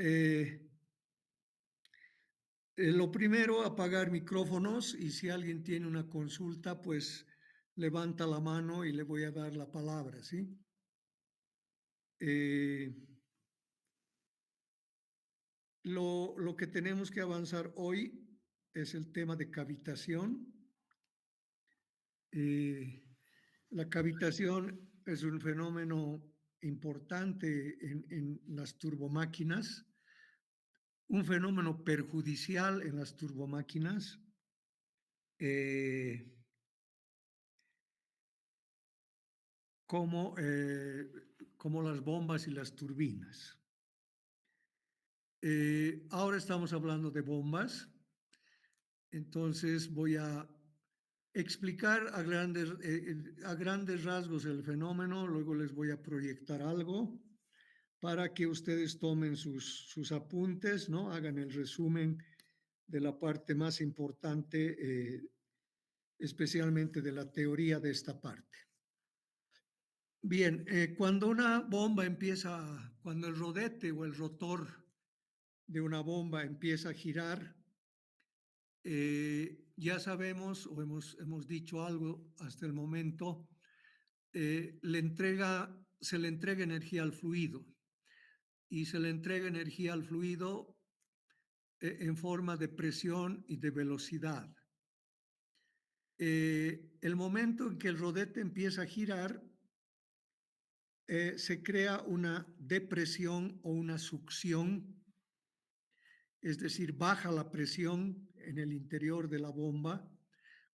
Eh, lo primero, apagar micrófonos y si alguien tiene una consulta, pues levanta la mano y le voy a dar la palabra, ¿sí? Eh, lo que tenemos que avanzar hoy es el tema de cavitación. La cavitación es un fenómeno importante en las turbomáquinas, un fenómeno perjudicial en las turbomáquinas, eh, como, como las bombas y las turbinas. Ahora estamos hablando de bombas, entonces voy a explicar a grandes rasgos el fenómeno, luego les voy a proyectar algo para que ustedes tomen sus apuntes, ¿no? Hagan el resumen de la parte más importante, especialmente de la teoría de esta parte. Bien, cuando una bomba empieza, cuando el rodete o el rotor de una bomba empieza a girar, ya sabemos o hemos dicho algo hasta el momento, se le entrega energía al fluido y se le entrega energía al fluido en forma de presión y de velocidad. El momento en que el rodete empieza a girar, se crea una depresión o una succión, es decir, baja la presión en el interior de la bomba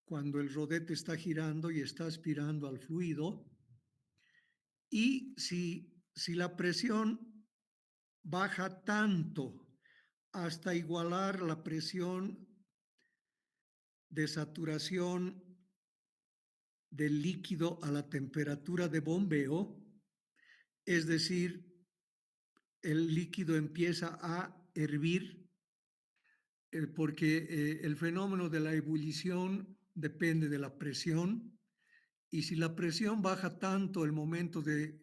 cuando el rodete está girando y está aspirando al fluido. Y si la presión baja tanto hasta igualar la presión de saturación del líquido a la temperatura de bombeo, es decir, el líquido empieza a hervir, porque el fenómeno de la ebullición depende de la presión, y si la presión baja tanto el momento de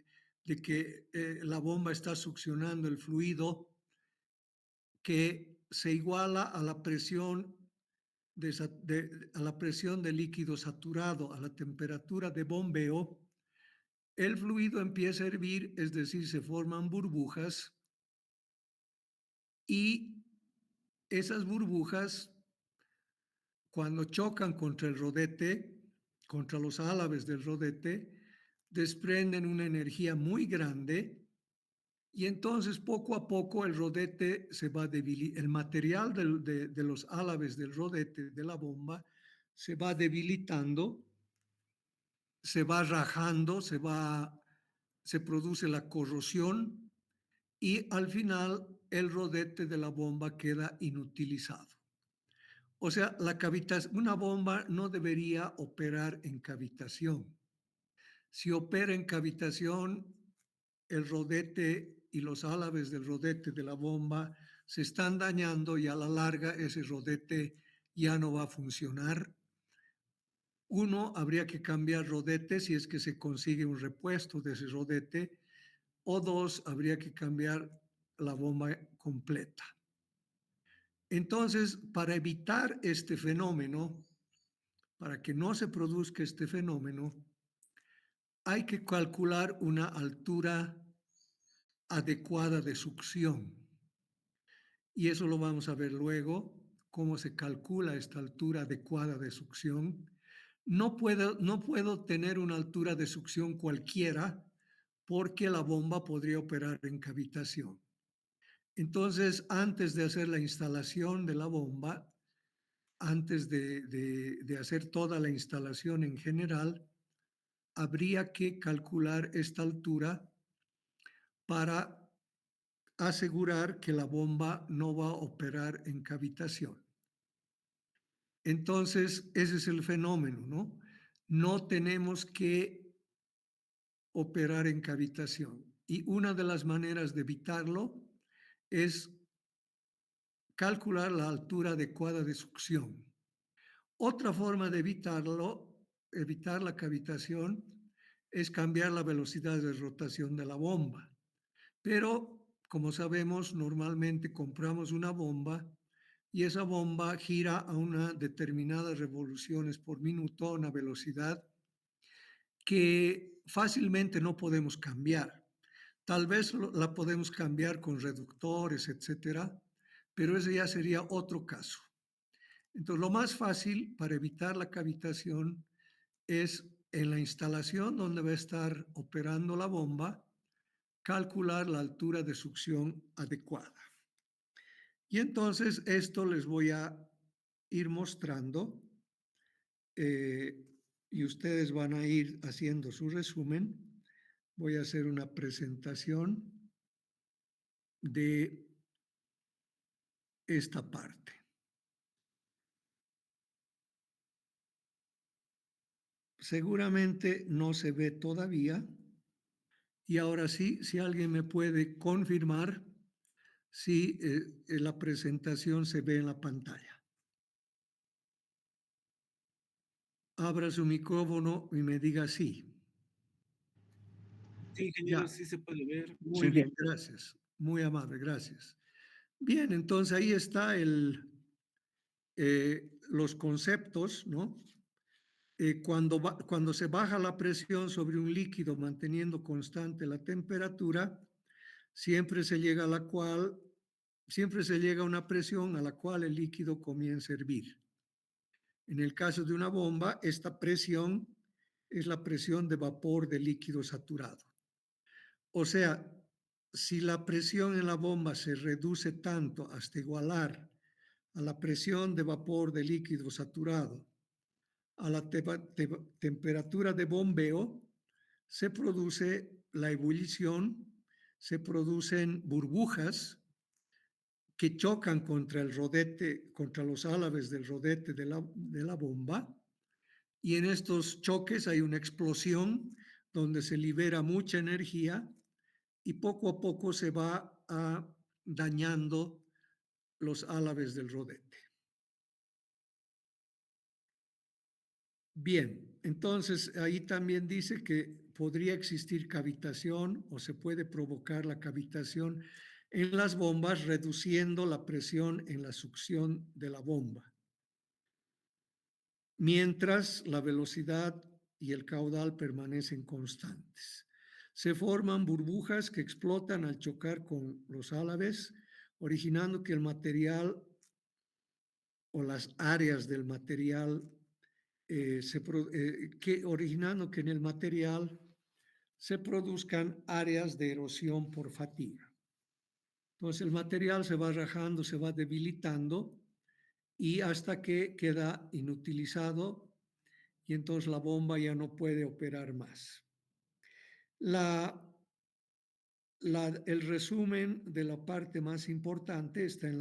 que la bomba está succionando el fluido, que se iguala a la presión a la presión de líquido saturado, a la temperatura de bombeo, el fluido empieza a hervir, es decir, se forman burbujas y esas burbujas, cuando chocan contra el rodete, contra los álabes del rodete, desprenden una energía muy grande y entonces poco a poco el rodete se va debilitando, el material de los álabes del rodete de la bomba se va debilitando, se va rajando, se produce la corrosión y al final el rodete de la bomba queda inutilizado. O sea, una bomba no debería operar en cavitación. Si opera en cavitación, el rodete y los álabes del rodete de la bomba se están dañando y a la larga ese rodete ya no va a funcionar. Uno, habría que cambiar rodete si es que se consigue un repuesto de ese rodete, o dos, habría que cambiar la bomba completa. Entonces, para evitar este fenómeno, para que no se produzca este fenómeno, hay que calcular una altura adecuada de succión. Y eso lo vamos a ver luego, cómo se calcula esta altura adecuada de succión. No puedo tener una altura de succión cualquiera porque la bomba podría operar en cavitación. Entonces, antes de hacer la instalación de la bomba, antes de hacer toda la instalación en general, habría que calcular esta altura para asegurar que la bomba no va a operar en cavitación. Entonces, ese es el fenómeno, ¿no? No tenemos que operar en cavitación. Y una de las maneras de evitarlo es calcular la altura adecuada de succión. Otra forma de evitar la cavitación, es cambiar la velocidad de rotación de la bomba. Pero como sabemos, normalmente compramos una bomba y esa bomba gira a una determinada revoluciones por minuto, a una velocidad que fácilmente no podemos cambiar. Tal vez la podemos cambiar con reductores, etcétera, pero ese ya sería otro caso. Entonces, lo más fácil para evitar la cavitación es en la instalación donde va a estar operando la bomba, calcular la altura de succión adecuada. Y entonces esto les voy a ir mostrando y ustedes van a ir haciendo su resumen. Voy a hacer una presentación de esta parte. Seguramente no se ve todavía. Y ahora sí, si alguien me puede confirmar si la presentación se ve en la pantalla. Abra su micrófono y me diga sí. Sí, ingeniero, Ya, sí se puede ver. muy Sí. bien, gracias. Muy amable, gracias. Bien, entonces ahí está los conceptos, ¿no? Cuando se baja la presión sobre un líquido manteniendo constante la temperatura, siempre se llega a una presión a la cual el líquido comienza a hervir. En el caso de una bomba, esta presión es la presión de vapor de líquido saturado. O sea, si la presión en la bomba se reduce tanto hasta igualar a la presión de vapor de líquido saturado, a la temperatura de bombeo, se produce la ebullición, se producen burbujas que chocan contra el rodete, contra los álabes del rodete de la bomba, y en estos choques hay una explosión donde se libera mucha energía y poco a poco se va dañando los álabes del rodete. Bien, entonces ahí también dice que podría existir cavitación o se puede provocar la cavitación en las bombas reduciendo la presión en la succión de la bomba, mientras la velocidad y el caudal permanecen constantes. Se forman burbujas que explotan al chocar con los álabes, originando que el material o las áreas del material originando que en el material se produzcan áreas de erosión por fatiga. Entonces el material se va rajando, se va debilitando y hasta que queda inutilizado y entonces la bomba ya no puede operar más. El resumen de la parte más importante está en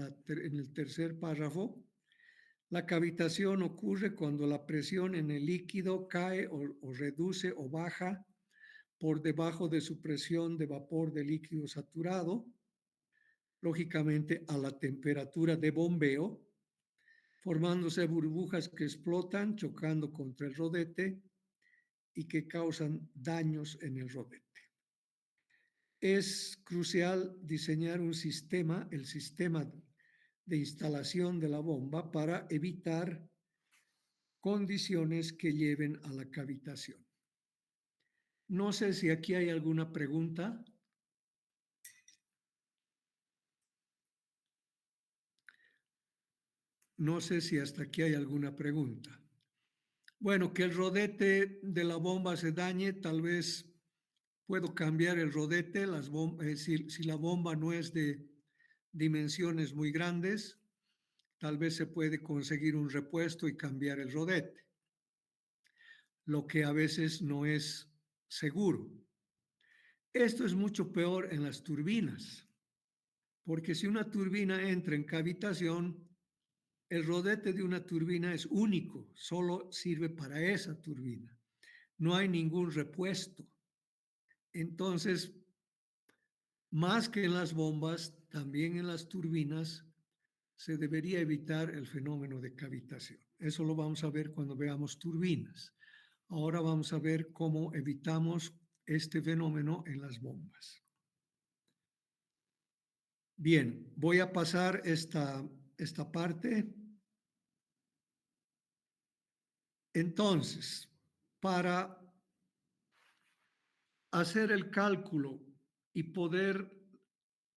el tercer párrafo. La cavitación ocurre cuando la presión en el líquido cae o reduce o baja por debajo de su presión de vapor de líquido saturado, lógicamente a la temperatura de bombeo, formándose burbujas que explotan chocando contra el rodete y que causan daños en el rodete. Es crucial diseñar un sistema, el sistema de instalación de la bomba, para evitar condiciones que lleven a la cavitación. No sé si aquí hay alguna pregunta. No sé si hasta aquí hay alguna pregunta. Bueno, que el rodete de la bomba se dañe, tal vez puedo cambiar el rodete, si la bomba no es de dimensiones muy grandes, tal vez se puede conseguir un repuesto y cambiar el rodete, lo que a veces no es seguro. Esto es mucho peor en las turbinas, porque si una turbina entra en cavitación, el rodete de una turbina es único, solo sirve para esa turbina. No hay ningún repuesto. Entonces, más que en las bombas, también en las turbinas se debería evitar el fenómeno de cavitación. Eso lo vamos a ver cuando veamos turbinas. Ahora vamos a ver cómo evitamos este fenómeno en las bombas. Bien, voy a pasar esta parte. Entonces, para hacer el cálculo y poder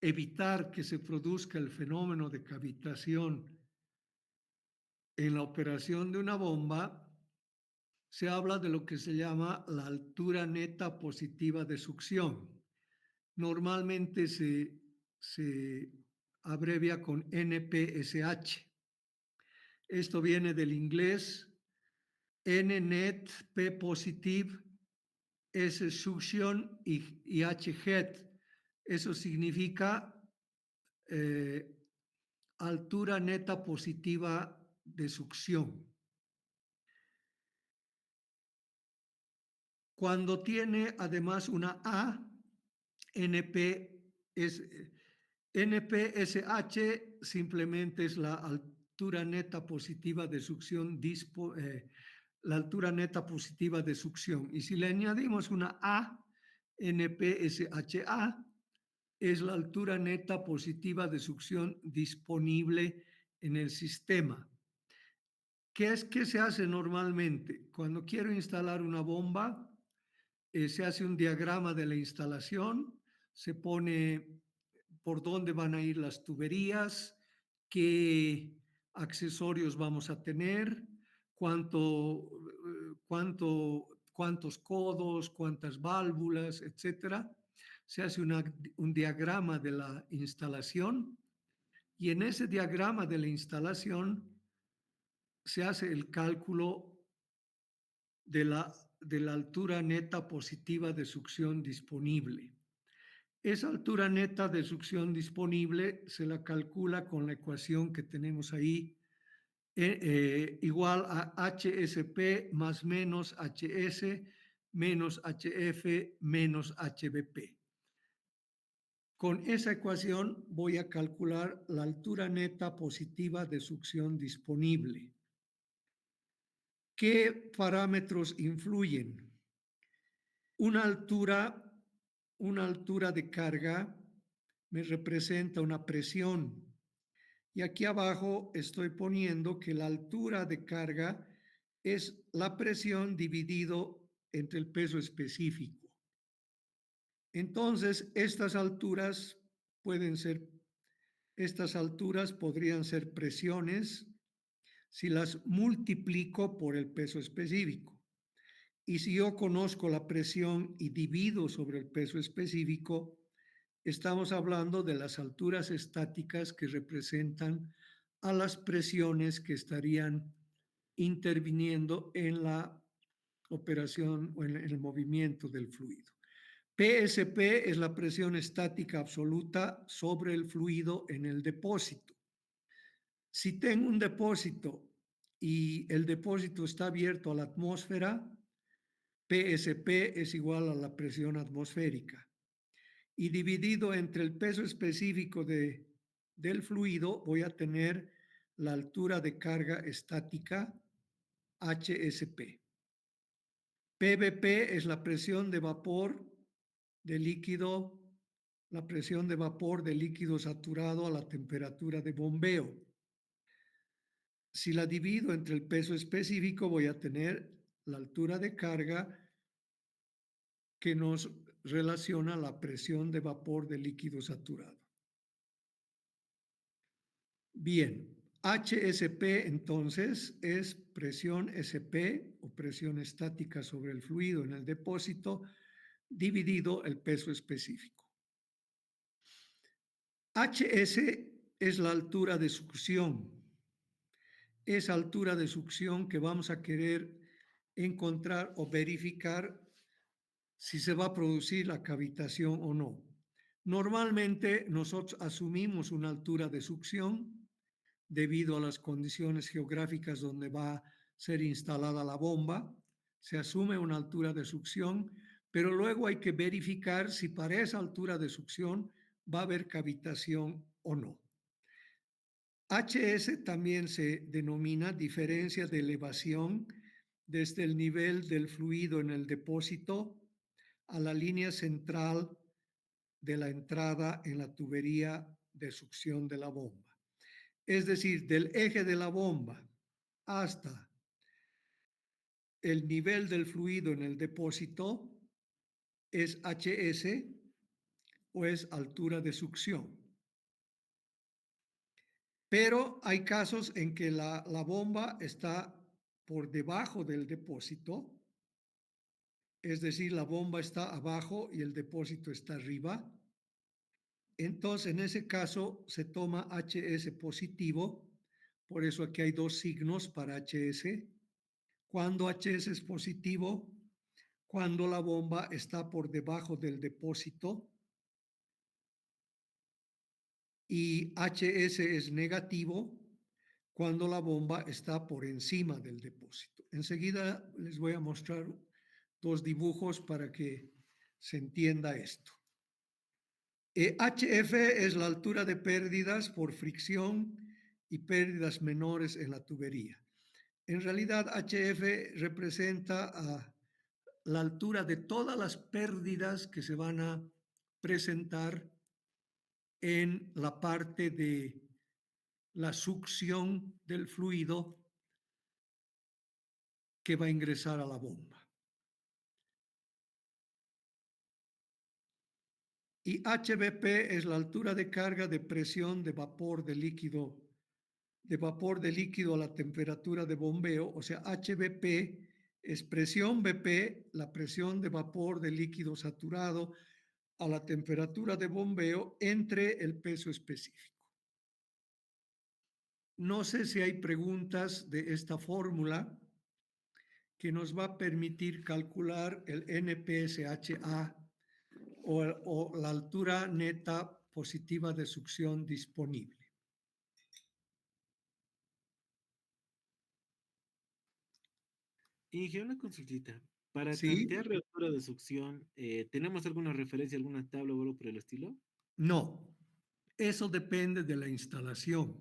evitar que se produzca el fenómeno de cavitación en la operación de una bomba, se habla de lo que se llama la altura neta positiva de succión. Normalmente se abrevia con NPSH. Esto viene del inglés N net, P positive, S succión y H head. Eso significa eh, altura neta positiva de succión. Cuando tiene además una A, NP es, NPSH simplemente es la altura neta positiva de succión, la altura neta positiva de succión. Y si le añadimos una A, NPSHA, es la altura neta positiva de succión disponible en el sistema. ¿Qué es que se hace normalmente? Cuando quiero instalar una bomba, se hace un diagrama de la instalación, se pone por dónde van a ir las tuberías, qué accesorios vamos a tener, cuántos codos, cuántas válvulas, etcétera. Se hace un diagrama de la instalación y en ese diagrama de la instalación se hace el cálculo de la altura neta positiva de succión disponible. Esa altura neta de succión disponible se la calcula con la ecuación que tenemos ahí, igual a HSP más menos HS menos HF menos HBP. Con esa ecuación voy a calcular la altura neta positiva de succión disponible. ¿Qué parámetros influyen? Una altura de carga me representa una presión. Y aquí abajo estoy poniendo que la altura de carga es la presión dividido entre el peso específico. Entonces, estas alturas podrían ser presiones si las multiplico por el peso específico. Y si yo conozco la presión y divido sobre el peso específico, estamos hablando de las alturas estáticas que representan a las presiones que estarían interviniendo en la operación o en el movimiento del fluido. PSP es la presión estática absoluta sobre el fluido en el depósito. Si tengo un depósito y el depósito está abierto a la atmósfera, PSP es igual a la presión atmosférica. Y dividido entre el peso específico del fluido, voy a tener la altura de carga estática, HSP. PVP es la presión de vapor de líquido, la presión de vapor de líquido saturado a la temperatura de bombeo. Si la divido entre el peso específico, voy a tener la altura de carga que nos relaciona la presión de vapor de líquido saturado. Bien, HSP entonces es presión SP o presión estática sobre el fluido en el depósito dividido el peso específico. HS es la altura de succión. Esa altura de succión que vamos a querer encontrar o verificar si se va a producir la cavitación o no. Normalmente nosotros asumimos una altura de succión debido a las condiciones geográficas donde va a ser instalada la bomba. Se asume una altura de succión, pero luego hay que verificar si para esa altura de succión va a haber cavitación o no. HS también se denomina diferencia de elevación desde el nivel del fluido en el depósito a la línea central de la entrada en la tubería de succión de la bomba. Es decir, del eje de la bomba hasta el nivel del fluido en el depósito es HS o es altura de succión. Pero hay casos en que la bomba está por debajo del depósito, es decir, la bomba está abajo y el depósito está arriba. Entonces, en ese caso se toma HS positivo, por eso aquí hay dos signos para HS. Cuando HS es positivo, cuando la bomba está por debajo del depósito, y HS es negativo cuando la bomba está por encima del depósito. Enseguida les voy a mostrar dos dibujos para que se entienda esto. HF es la altura de pérdidas por fricción y pérdidas menores en la tubería. En realidad, HF representa la altura de todas las pérdidas que se van a presentar en la parte de la succión del fluido que va a ingresar a la bomba. Y HVP es la altura de carga de presión de vapor de líquido a la temperatura de bombeo, o sea, HVP es presión BP, la presión de vapor de líquido saturado a la temperatura de bombeo entre el peso específico. No sé si hay preguntas de esta fórmula que nos va a permitir calcular el NPSHA o la altura neta positiva de succión disponible. Inge, una consultita. Para ¿Sí? tantear la altura de succión, ¿tenemos alguna referencia, alguna tabla o algo por el estilo? No, eso depende de la instalación.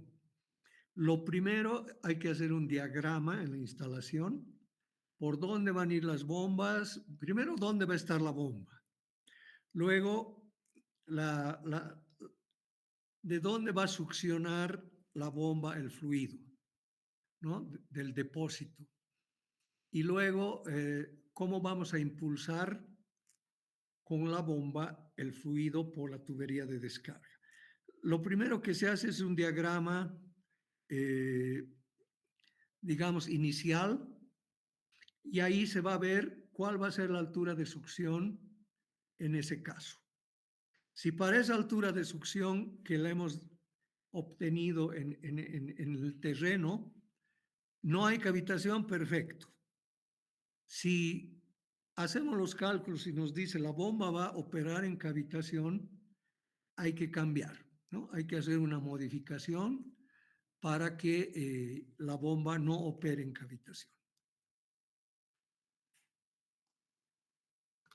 Lo primero, hay que hacer un diagrama en la instalación. ¿Por dónde van a ir las bombas? Primero, ¿dónde va a estar la bomba? Luego, ¿de dónde va a succionar la bomba el fluido? ¿No? Del depósito. Y luego, ¿cómo vamos a impulsar con la bomba el fluido por la tubería de descarga? Lo primero que se hace es un diagrama, eh, digamos, inicial, y ahí se va a ver cuál va a ser la altura de succión en ese caso. Si para esa altura de succión que la hemos obtenido en el terreno, no hay cavitación, perfecto. Si hacemos los cálculos y nos dice la bomba va a operar en cavitación, hay que cambiar, ¿no? Hay que hacer una modificación para que la bomba no opere en cavitación.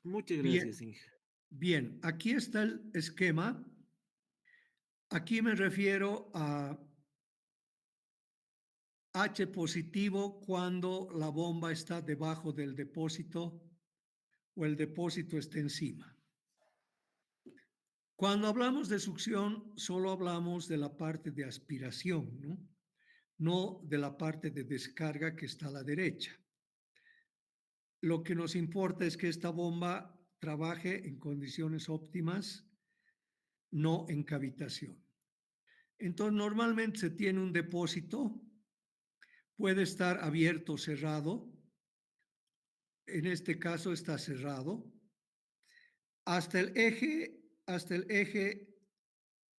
Muchas gracias, Bien, Inge. bien, aquí está el esquema. Aquí me refiero a H positivo cuando la bomba está debajo del depósito o el depósito está encima. Cuando hablamos de succión, solo hablamos de la parte de aspiración, ¿no? No de la parte de descarga que está a la derecha. Lo que nos importa es que esta bomba trabaje en condiciones óptimas, no en cavitación. Entonces, normalmente se tiene un depósito, puede estar abierto o cerrado. En este caso está cerrado. Hasta el eje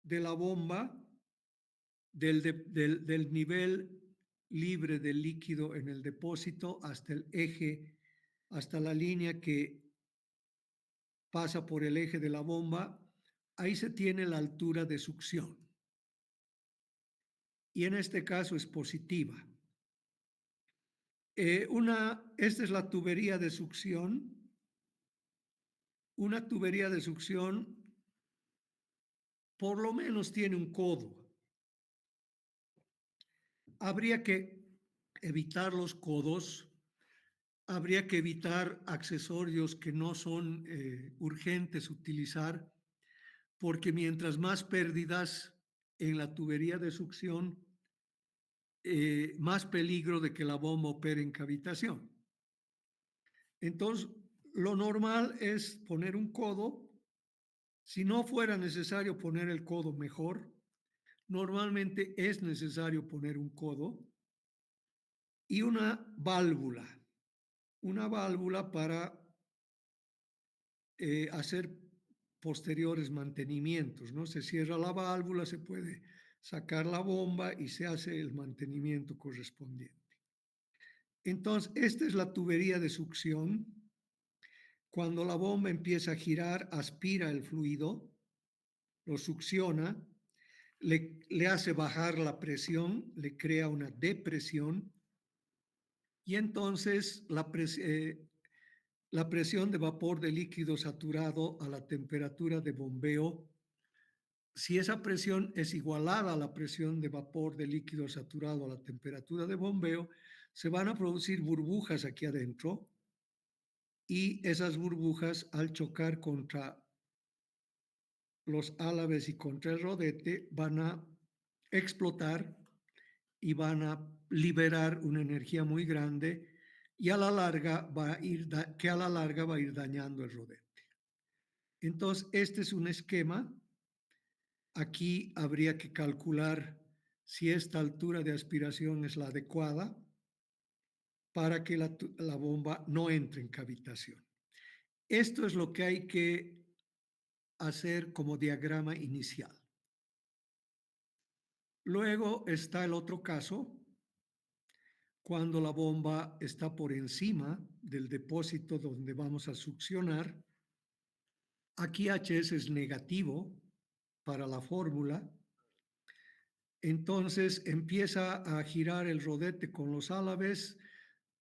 de la bomba, del nivel libre de líquido en el depósito, hasta el eje, hasta la línea que pasa por el eje de la bomba, ahí se tiene la altura de succión. Y en este caso es positiva. Esta es la tubería de succión. Una tubería de succión por lo menos tiene un codo. Habría que evitar los codos, habría que evitar accesorios que no son urgentes utilizar, porque mientras más pérdidas, en la tubería de succión, más peligro de que la bomba opere en cavitación. Entonces, lo normal es poner un codo. Si no fuera necesario poner el codo, mejor. Normalmente es necesario poner un codo y una válvula para hacer posteriores mantenimientos, ¿no? Se cierra la válvula, se puede sacar la bomba y se hace el mantenimiento correspondiente. Entonces, esta es la tubería de succión. Cuando la bomba empieza a girar, aspira el fluido, lo succiona, le hace bajar la presión, le crea una depresión y entonces la presión de vapor de líquido saturado a la temperatura de bombeo, si esa presión es igualada a la presión de vapor de líquido saturado a la temperatura de bombeo, se van a producir burbujas aquí adentro y esas burbujas al chocar contra los álabes y contra el rodete van a explotar y van a liberar una energía muy grande y a la larga que a la larga va a ir dañando el rodete. Entonces, este es un esquema. Aquí habría que calcular si esta altura de aspiración es la adecuada para que la bomba no entre en cavitación. Esto es lo que hay que hacer como diagrama inicial. Luego está el otro caso, cuando la bomba está por encima del depósito donde vamos a succionar. Aquí HS es negativo para la fórmula. Entonces empieza a girar el rodete con los álabes,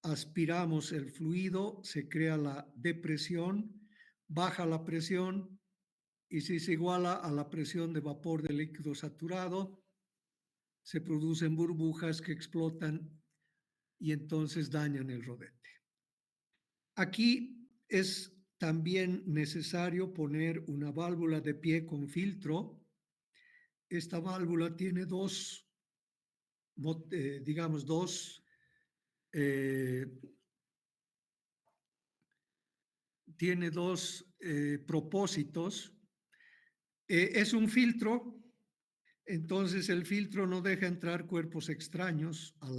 aspiramos el fluido, se crea la depresión, baja la presión y si se iguala a la presión de vapor de líquido saturado, se producen burbujas que explotan y entonces dañan el rodete. Aquí es también necesario poner una válvula de pie con filtro. Esta válvula tiene digamos, eh, tiene dos propósitos. Es un filtro, entonces el filtro no deja entrar cuerpos extraños a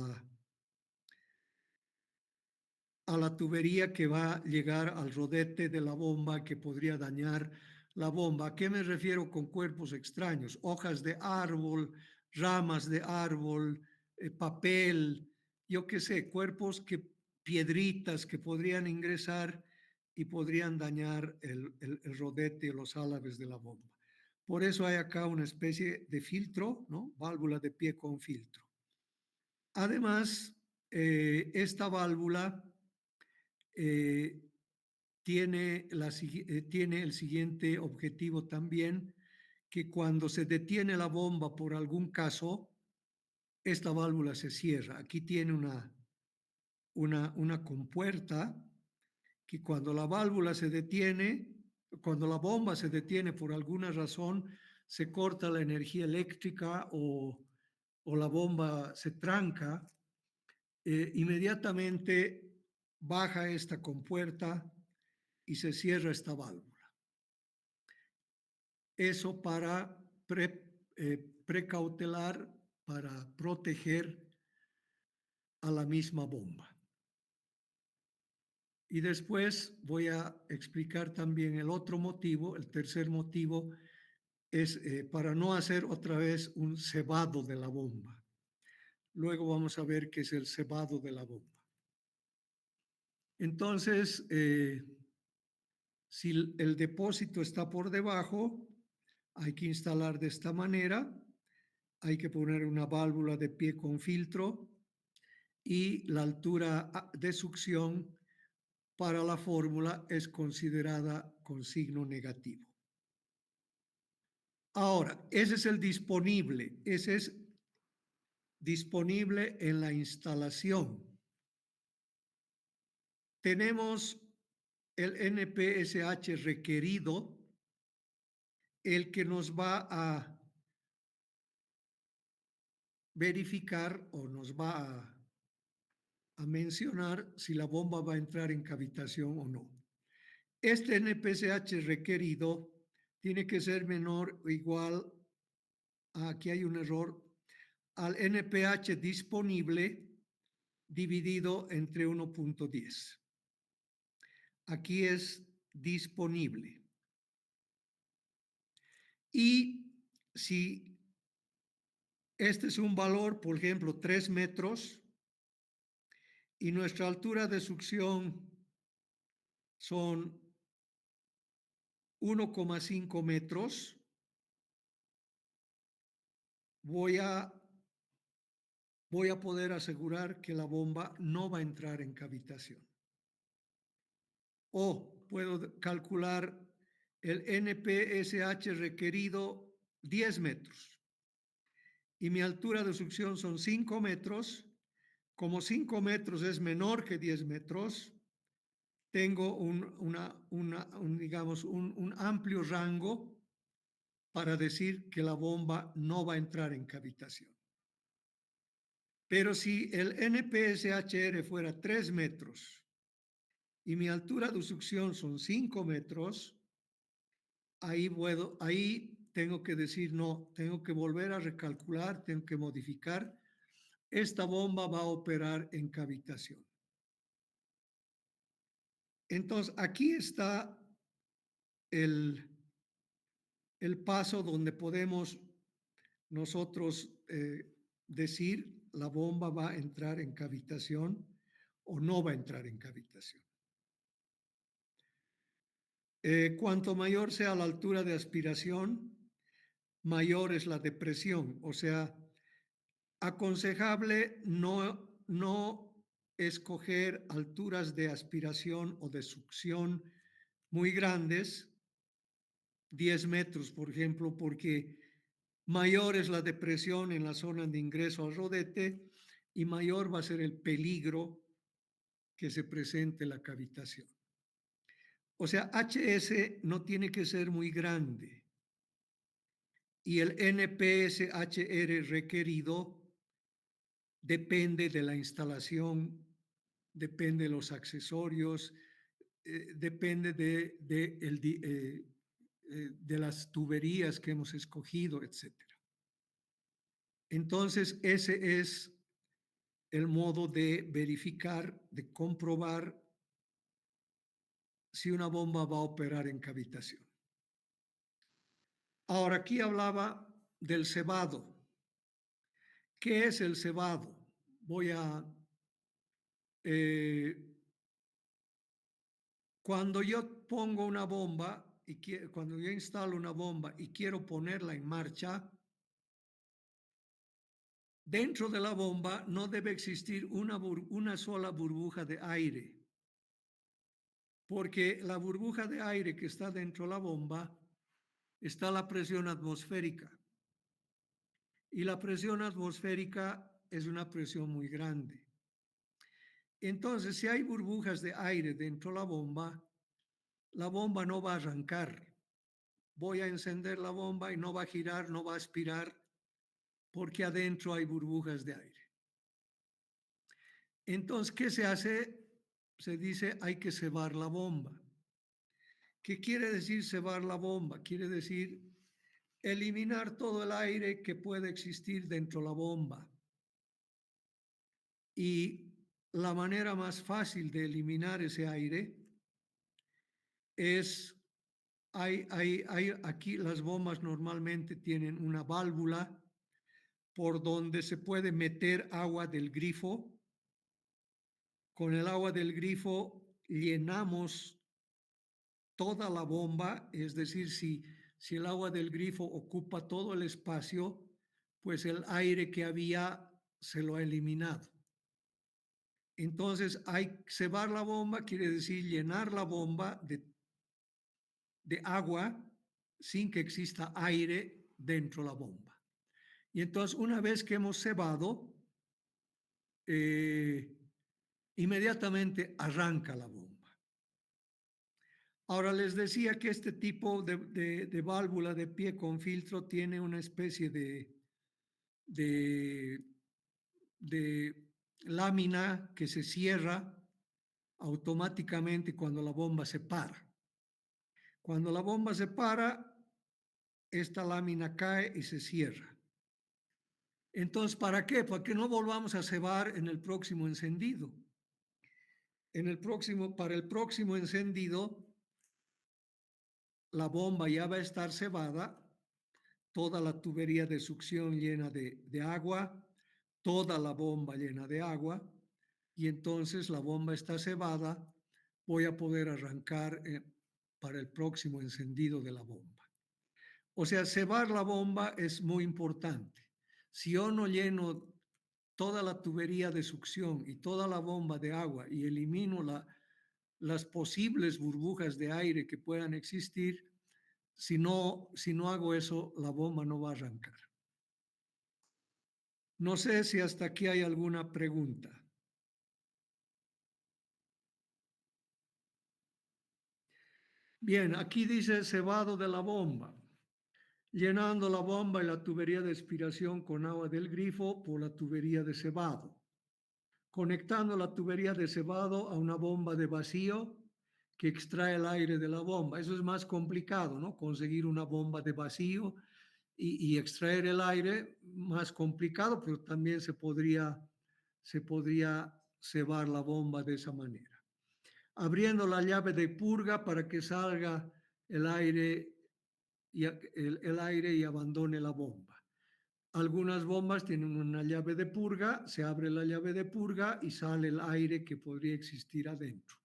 la tubería que va a llegar al rodete de la bomba que podría dañar la bomba. ¿A qué me refiero con cuerpos extraños? Hojas de árbol, ramas de árbol, papel, yo qué sé, piedritas que podrían ingresar y podrían dañar el rodete y los álabes de la bomba. Por eso hay acá una especie de filtro, ¿no? Válvula de pie con filtro. Además, esta válvula eh, tiene el siguiente objetivo también, que cuando se detiene la bomba por algún caso, esta válvula se cierra. Aquí tiene una compuerta que cuando la válvula se detiene, cuando la bomba se detiene por alguna razón, se corta la energía eléctrica o la bomba se tranca, inmediatamente baja esta compuerta y se cierra esta válvula. Eso para precautelar, para proteger a la misma bomba. Y después voy a explicar también el otro motivo, el tercer motivo, es para no hacer otra vez un cebado de la bomba. Luego vamos a ver qué es el cebado de la bomba. Entonces, si el depósito está por debajo, hay que instalar de esta manera, hay que poner una válvula de pie con filtro y la altura de succión para la fórmula es considerada con signo negativo. Ahora, ese es el disponible, ese es disponible en la instalación. Tenemos el NPSH requerido, el que nos va a verificar o nos va a mencionar si la bomba va a entrar en cavitación o no. Este NPSH requerido tiene que ser menor o igual, aquí hay un error, al NPH disponible dividido entre 1.10. Aquí es disponible. Y si este es un valor, por ejemplo, 3 metros, y nuestra altura de succión son 1,5 metros, voy a poder asegurar que la bomba no va a entrar en cavitación. O puedo calcular el NPSH requerido 10 metros y mi altura de succión son 5 metros. Como 5 metros es menor que 10 metros, tengo digamos, un amplio rango para decir que la bomba no va a entrar en cavitación. Pero si el NPSHR fuera 3 metros y mi altura de succión son 5 metros, ahí tengo que decir no, tengo que volver a recalcular, tengo que modificar. Esta bomba va a operar en cavitación. Entonces, aquí está el paso donde podemos nosotros decir la bomba va a entrar en cavitación o no va a entrar en cavitación. Cuanto mayor sea la altura de aspiración, mayor es la depresión. O sea, aconsejable no escoger alturas de aspiración o de succión muy grandes, 10 metros, por ejemplo, porque mayor es la depresión en la zona de ingreso al rodete y mayor va a ser el peligro que se presente la cavitación. O sea, HS no tiene que ser muy grande y el NPSHR requerido depende de la instalación, depende de los accesorios, depende de las tuberías que hemos escogido, etc. Entonces, ese es el modo de verificar, de comprobar si una bomba va a operar en cavitación. Ahora, aquí hablaba del cebado. ¿Qué es el cebado? Voy a... cuando yo pongo una bomba, cuando yo instalo una bomba y quiero ponerla en marcha, dentro de la bomba no debe existir una sola burbuja de aire, porque la burbuja de aire que está dentro de la bomba está la presión atmosférica. Y la presión atmosférica es una presión muy grande. Entonces, si hay burbujas de aire dentro de la bomba no va a arrancar. Voy a encender la bomba y no va a girar, no va a aspirar, porque adentro hay burbujas de aire. Entonces, ¿qué se hace? Se dice hay que cebar la bomba. ¿Qué quiere decir cebar la bomba? Quiere decir eliminar todo el aire que puede existir dentro de la bomba. Y la manera más fácil de eliminar ese aire es, aquí las bombas normalmente tienen una válvula por donde se puede meter agua del grifo. Con el agua del grifo llenamos toda la bomba, es decir, si el agua del grifo ocupa todo el espacio, pues el aire que había se lo ha eliminado. Entonces, cebar la bomba quiere decir llenar la bomba de agua sin que exista aire dentro de la bomba. Y entonces, una vez que hemos cebado, inmediatamente arranca la bomba. Ahora les decía que este tipo de válvula de pie con filtro tiene una especie de de, de lámina que se cierra automáticamente cuando la bomba se para. Cuando la bomba se para, esta lámina cae y se cierra. Entonces, ¿para qué? Para que no volvamos a cebar en el próximo encendido. Para el próximo encendido, la bomba ya va a estar cebada, toda la tubería de succión llena de agua, toda la bomba llena de agua, y entonces la bomba está cebada, voy a poder arrancar para el próximo encendido de la bomba. O sea, cebar la bomba es muy importante. Si yo no lleno toda la tubería de succión y toda la bomba de agua y elimino las posibles burbujas de aire que puedan existir, si no hago eso, la bomba no va a arrancar. No sé si hasta aquí hay alguna pregunta. Bien, aquí dice cebado de la bomba. Llenando la bomba y la tubería de aspiración con agua del grifo por la tubería de cebado. Conectando la tubería de cebado a una bomba de vacío que extrae el aire de la bomba. Eso es más complicado, ¿no? Conseguir una bomba de vacío y extraer el aire, más complicado, pero también se podría cebar la bomba de esa manera. Abriendo la llave de purga para que salga el aire el aire y abandone la bomba. Algunas bombas tienen una llave de purga, se abre la llave de purga y sale el aire que podría existir adentro.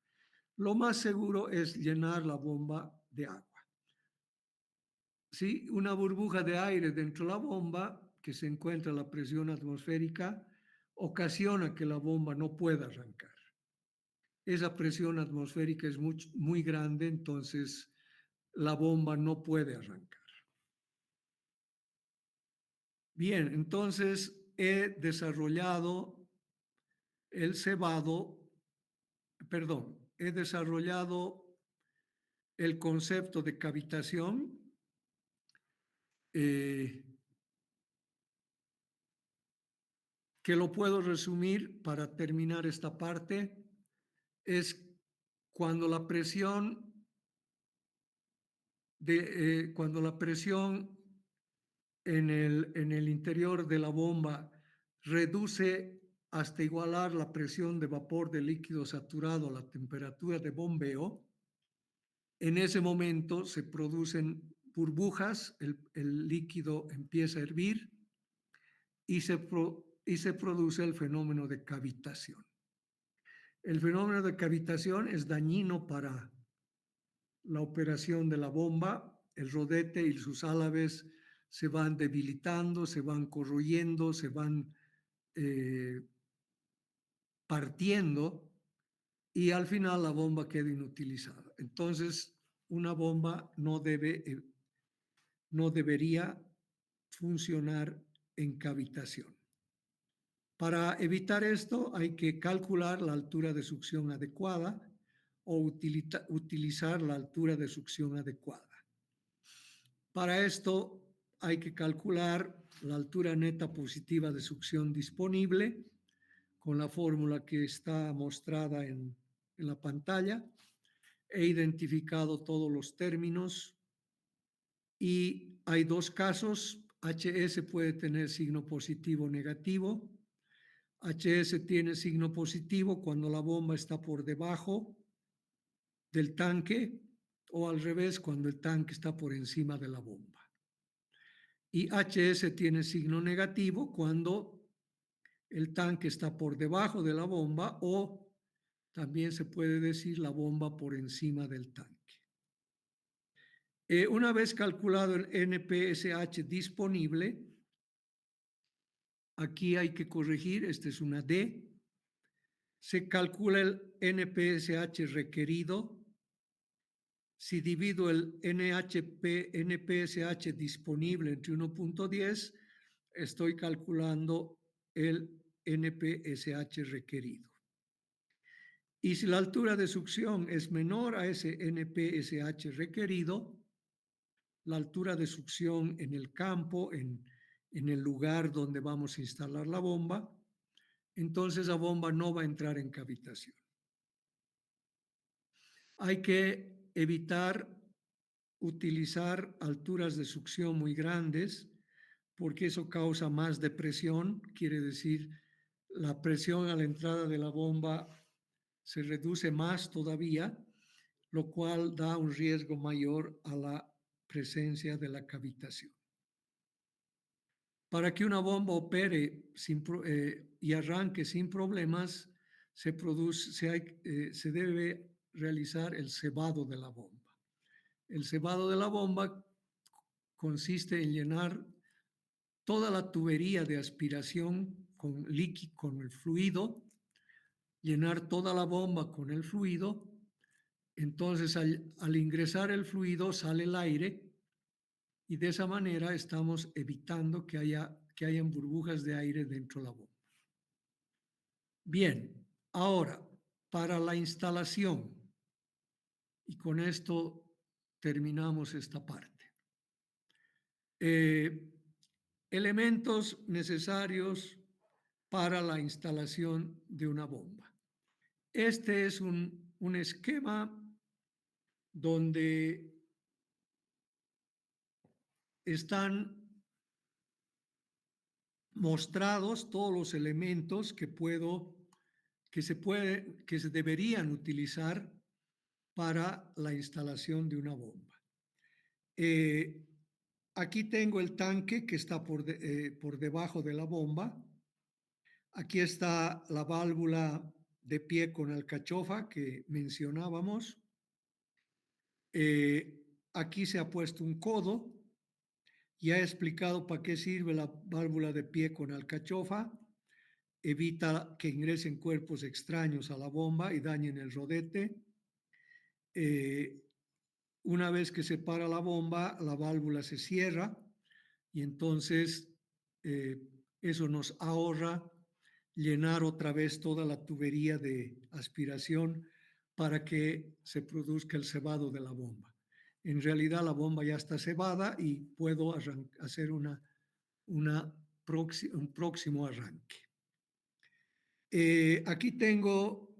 Lo más seguro es llenar la bomba de agua. Si una burbuja de aire dentro de la bomba, que se encuentra a la presión atmosférica, ocasiona que la bomba no pueda arrancar. Esa presión atmosférica es muy grande, entonces la bomba no puede arrancar. Bien, entonces he desarrollado el cebado, perdón, he desarrollado el concepto de cavitación, que lo puedo resumir para terminar esta parte, es cuando la presión cuando la presión en el interior de la bomba reduce hasta igualar la presión de vapor de líquido saturado a la temperatura de bombeo, en ese momento se producen burbujas, el líquido empieza a hervir y se produce el fenómeno de cavitación. El fenómeno de cavitación es dañino para la operación de la bomba, el rodete y sus álabes se van debilitando, se van corroyendo, se van partiendo y al final la bomba queda inutilizada. Entonces, una bomba no debería funcionar en cavitación. Para evitar esto hay que calcular la altura de succión adecuada o utilizar la altura de succión adecuada. Para esto hay que calcular la altura neta positiva de succión disponible con la fórmula que está mostrada en la pantalla. He identificado todos los términos y hay dos casos. HS puede tener signo positivo o negativo. HS tiene signo positivo cuando la bomba está por debajo del tanque o al revés cuando el tanque está por encima de la bomba. Y HS tiene signo negativo cuando el tanque está por debajo de la bomba o también se puede decir la bomba por encima del tanque. Una vez calculado el NPSH disponible, aquí hay que corregir, esta es una D, se calcula el NPSH requerido. Si divido el NPSH disponible entre 1.10, estoy calculando el NPSH requerido. Y si la altura de succión es menor a ese NPSH requerido, la altura de succión en el campo, en en el lugar donde vamos a instalar la bomba, entonces la bomba no va a entrar en cavitación. Hay que evitar utilizar alturas de succión muy grandes porque eso causa más depresión, quiere decir la presión a la entrada de la bomba se reduce más todavía, lo cual da un riesgo mayor a la presencia de la cavitación. Para que una bomba opere y arranque sin problemas, se debe realizar el cebado de la bomba. El cebado de la bomba consiste en llenar toda la tubería de aspiración con líquido, con el fluido, llenar toda la bomba con el fluido. Entonces, al ingresar el fluido, sale el aire y de esa manera estamos evitando que hayan burbujas de aire dentro de la bomba. Bien, ahora, para la instalación, y con esto terminamos esta parte. Elementos necesarios para la instalación de una bomba. Este es un esquema donde están mostrados todos los elementos que se deberían utilizar para la instalación de una bomba. Aquí tengo el tanque que está por debajo de la bomba. Aquí está la válvula de pie con alcachofa que mencionábamos. Aquí se ha puesto un codo. Ya he explicado para qué sirve la válvula de pie con alcachofa. Evita que ingresen cuerpos extraños a la bomba y dañen el rodete. Una vez que se para la bomba, la válvula se cierra y entonces eso nos ahorra llenar otra vez toda la tubería de aspiración para que se produzca el cebado de la bomba. En realidad la bomba ya está cebada y puedo hacer un próximo arranque. Aquí tengo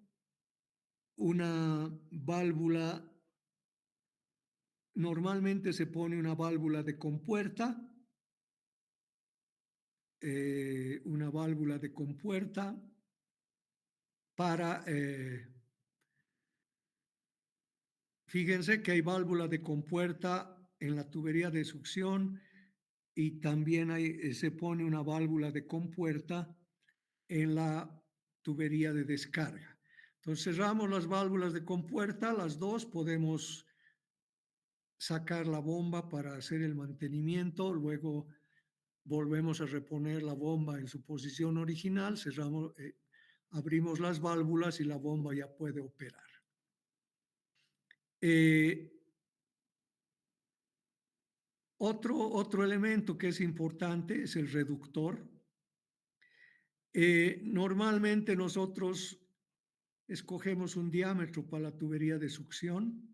una válvula. Normalmente se pone una válvula de compuerta, para, fíjense que hay válvula de compuerta en la tubería de succión y también se pone una válvula de compuerta en la tubería de descarga. Entonces cerramos las válvulas de compuerta, las dos, podemos sacar la bomba para hacer el mantenimiento, luego volvemos a reponer la bomba en su posición original, abrimos las válvulas y la bomba ya puede operar. Otro elemento que es importante es el reductor. Normalmente nosotros escogemos un diámetro para la tubería de succión,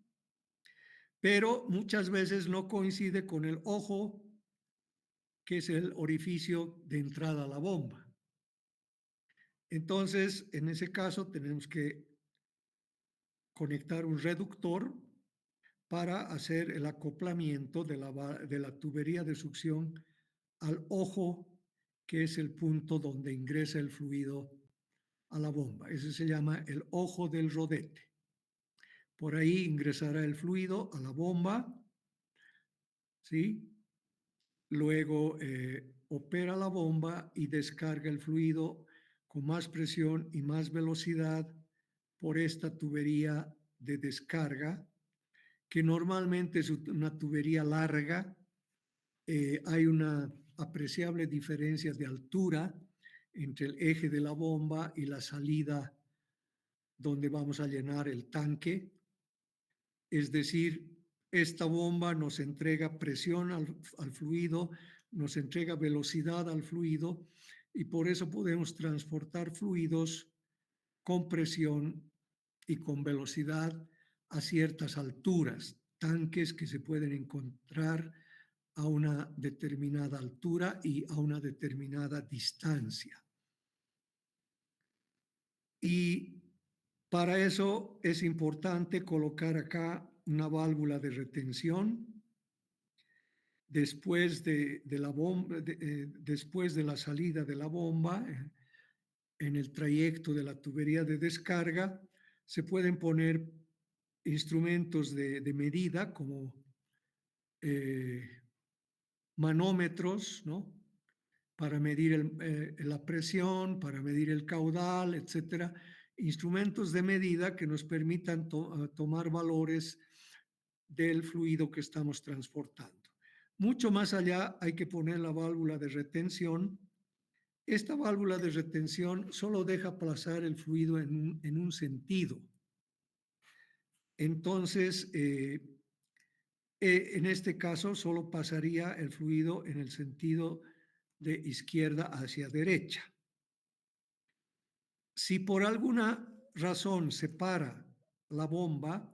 pero muchas veces no coincide con el ojo, que es el orificio de entrada a la bomba. Entonces, en ese caso, tenemos que conectar un reductor para hacer el acoplamiento de la tubería de succión al ojo, que es el punto donde ingresa el fluido a la bomba. Ese se llama el ojo del rodete. Por ahí ingresará el fluido a la bomba, ¿sí? Luego opera la bomba y descarga el fluido con más presión y más velocidad por esta tubería de descarga, que normalmente es una tubería larga. Hay una apreciable diferencia de altura entre el eje de la bomba y la salida donde vamos a llenar el tanque. Es decir, esta bomba nos entrega presión al fluido, nos entrega velocidad al fluido y por eso podemos transportar fluidos con presión y con velocidad a ciertas alturas, tanques que se pueden encontrar a una determinada altura y a una determinada distancia. Y para eso es importante colocar acá una válvula de retención después de la bomba, después de la salida de la bomba, en el trayecto de la tubería de descarga, se pueden poner instrumentos de medida como manómetros, ¿no? Para medir la presión, para medir el caudal, etcétera. Instrumentos de medida que nos permitan tomar valores del fluido que estamos transportando. Mucho más allá hay que poner la válvula de retención. Esta válvula de retención solo deja pasar el fluido en un sentido. Entonces, en este caso solo pasaría el fluido en el sentido de izquierda hacia derecha. Si por alguna razón se para la bomba,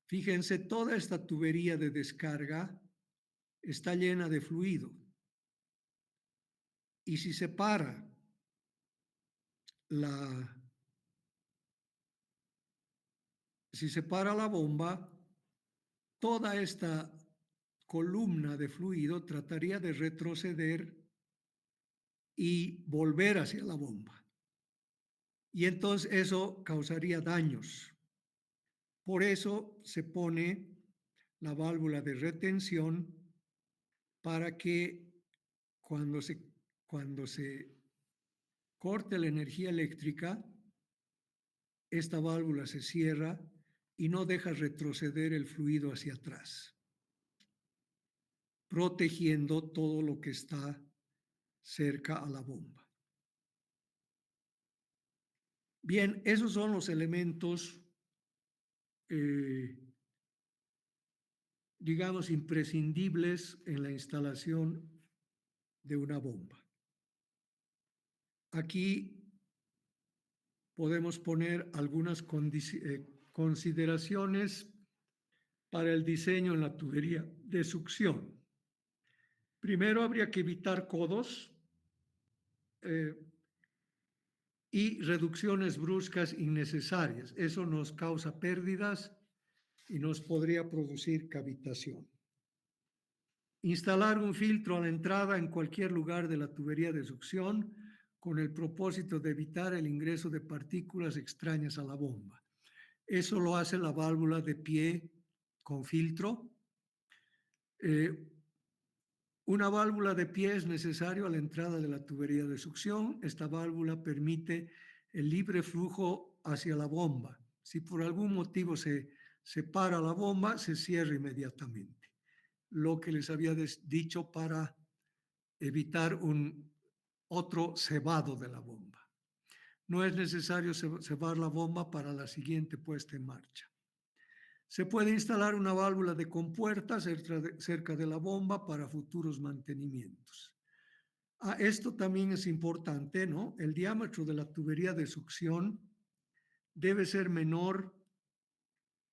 fíjense, toda esta tubería de descarga está llena de fluido. Y si se para la bomba, toda esta columna de fluido trataría de retroceder y volver hacia la bomba. Y entonces eso causaría daños. Por eso se pone la válvula de retención para que cuando se corte la energía eléctrica, esta válvula se cierra y no deja retroceder el fluido hacia atrás, protegiendo todo lo que está cerca a la bomba. Bien, esos son los elementos, digamos, imprescindibles en la instalación de una bomba. Aquí podemos poner algunas consideraciones para el diseño en la tubería de succión. Primero, habría que evitar codos y reducciones bruscas innecesarias. Eso nos causa pérdidas y nos podría producir cavitación. Instalar un filtro a la entrada en cualquier lugar de la tubería de succión con el propósito de evitar el ingreso de partículas extrañas a la bomba. Eso lo hace la válvula de pie con filtro. Una válvula de pie es necesario a la entrada de la tubería de succión. Esta válvula permite el libre flujo hacia la bomba. Si por algún motivo se para la bomba, se cierra inmediatamente. Lo que les había dicho para evitar otro cebado de la bomba. No es necesario cebar la bomba para la siguiente puesta en marcha. Se puede instalar una válvula de compuerta cerca de la bomba para futuros mantenimientos. Esto también es importante, ¿no? El diámetro de la tubería de succión debe ser menor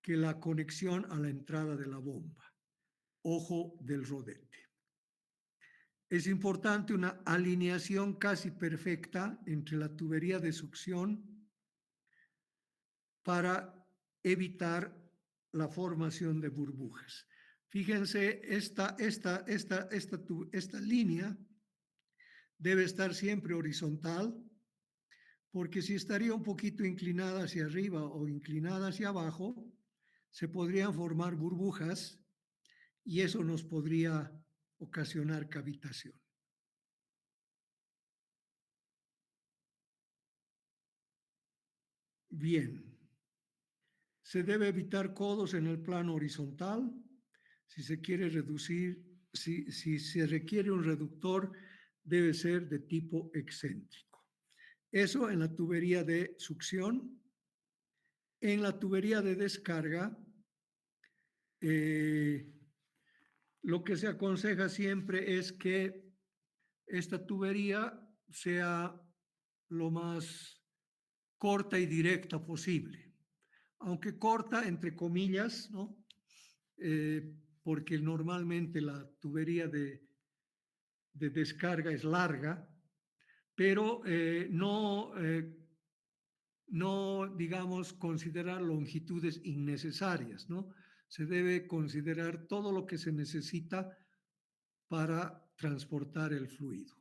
que la conexión a la entrada de la bomba. Ojo del rodete. Es importante una alineación casi perfecta entre la tubería de succión para evitar la formación de burbujas. Fíjense, esta línea debe estar siempre horizontal, porque si estaría un poquito inclinada hacia arriba o inclinada hacia abajo, se podrían formar burbujas y eso nos podría ocasionar cavitación. Bien. Se debe evitar codos en el plano horizontal. Si se quiere reducir, si se requiere un reductor, debe ser de tipo excéntrico. Eso en la tubería de succión. En la tubería de descarga, lo que se aconseja siempre es que esta tubería sea lo más corta y directa posible. Aunque corta, entre comillas, ¿no? porque normalmente la tubería de descarga es larga, pero no, digamos, considerar longitudes innecesarias, ¿no? Se debe considerar todo lo que se necesita para transportar el fluido.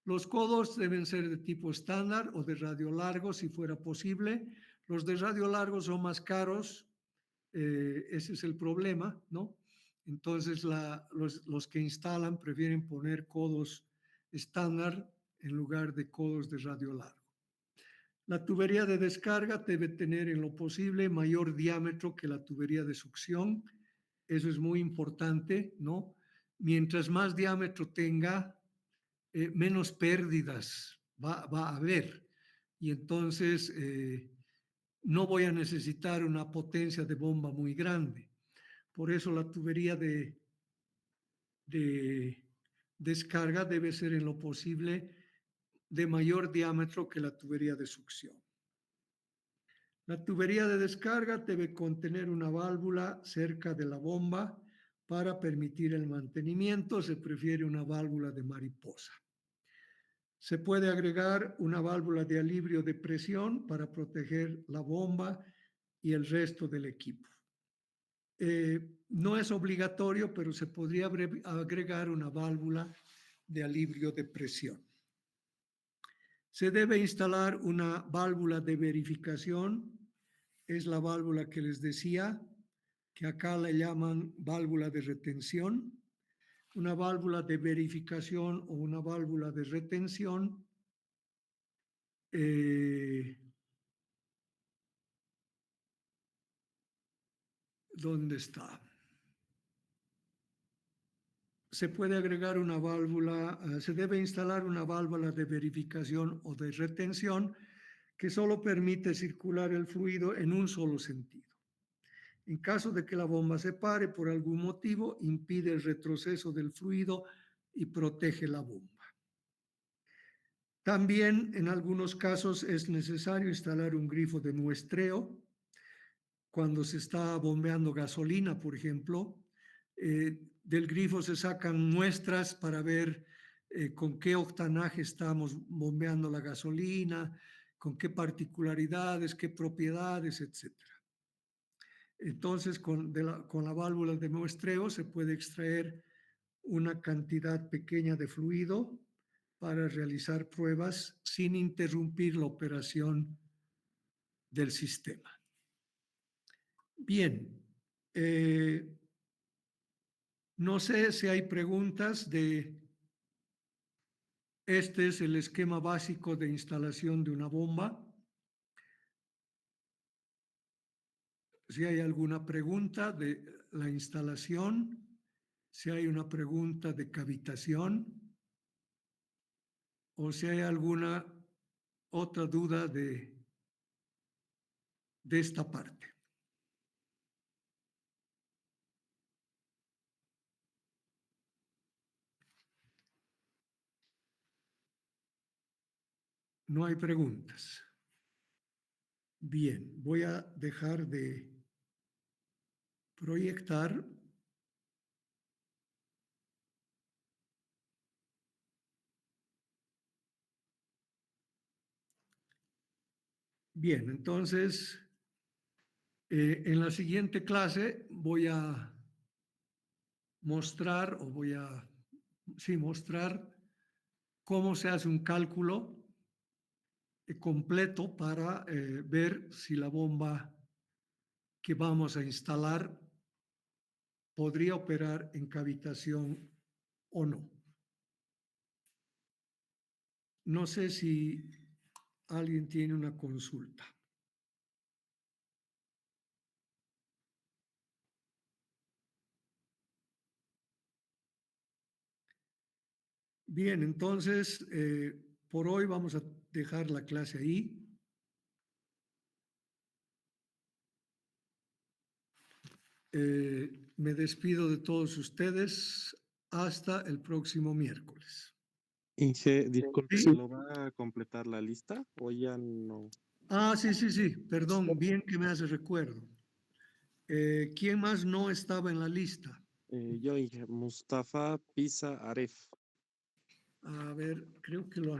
Los codos deben ser de tipo estándar o de radio largo, si fuera posible. Los de radio largo son más caros, ese es el problema, ¿no? Entonces, los que instalan prefieren poner codos estándar en lugar de codos de radio largo. La tubería de descarga debe tener en lo posible mayor diámetro que la tubería de succión. Eso es muy importante, ¿no? Mientras más diámetro tenga, menos pérdidas va a haber. Y entonces no voy a necesitar una potencia de bomba muy grande. Por eso la tubería de descarga debe ser en lo posible de mayor diámetro que la tubería de succión. La tubería de descarga debe contener una válvula cerca de la bomba para permitir el mantenimiento. Se prefiere una válvula de mariposa. Se puede agregar una válvula de alivio de presión para proteger la bomba y el resto del equipo. No es obligatorio, pero se podría agregar una válvula de alivio de presión. Se debe instalar una válvula de verificación. Es la válvula que les decía, que acá la llaman válvula de retención. Una válvula de verificación o una válvula de retención ¿dónde está? Se puede agregar una válvula, se debe instalar una válvula de verificación o de retención que solo permite circular el fluido en un solo sentido. En caso de que la bomba se pare por algún motivo, impide el retroceso del fluido y protege la bomba. También en algunos casos es necesario instalar un grifo de muestreo. Cuando se está bombeando gasolina, por ejemplo, del grifo se sacan muestras para ver con qué octanaje estamos bombeando la gasolina, con qué particularidades, qué propiedades, etc. Entonces, con la válvula de muestreo se puede extraer una cantidad pequeña de fluido para realizar pruebas sin interrumpir la operación del sistema. Bien, no sé si hay preguntas este es el esquema básico de instalación de una bomba. Si hay alguna pregunta de la instalación, si hay una pregunta de cavitación o si hay alguna otra duda de esta parte. No hay preguntas. Bien, voy a dejar de proyectar. Bien, entonces, en la siguiente clase voy a mostrar, mostrar cómo se hace un cálculo completo para ver si la bomba que vamos a instalar podría operar en cavitación o no. No sé si alguien tiene una consulta. Bien, entonces, por hoy vamos a dejar la clase ahí. Me despido de todos ustedes hasta el próximo miércoles. Inge, disculpe, Sí. ¿se lo va a completar la lista o ya no? Sí, perdón, bien que me hace recuerdo. ¿Quién más no estaba en la lista? Yo, Inge. Mustafa Pisa Aref. A ver, creo que lo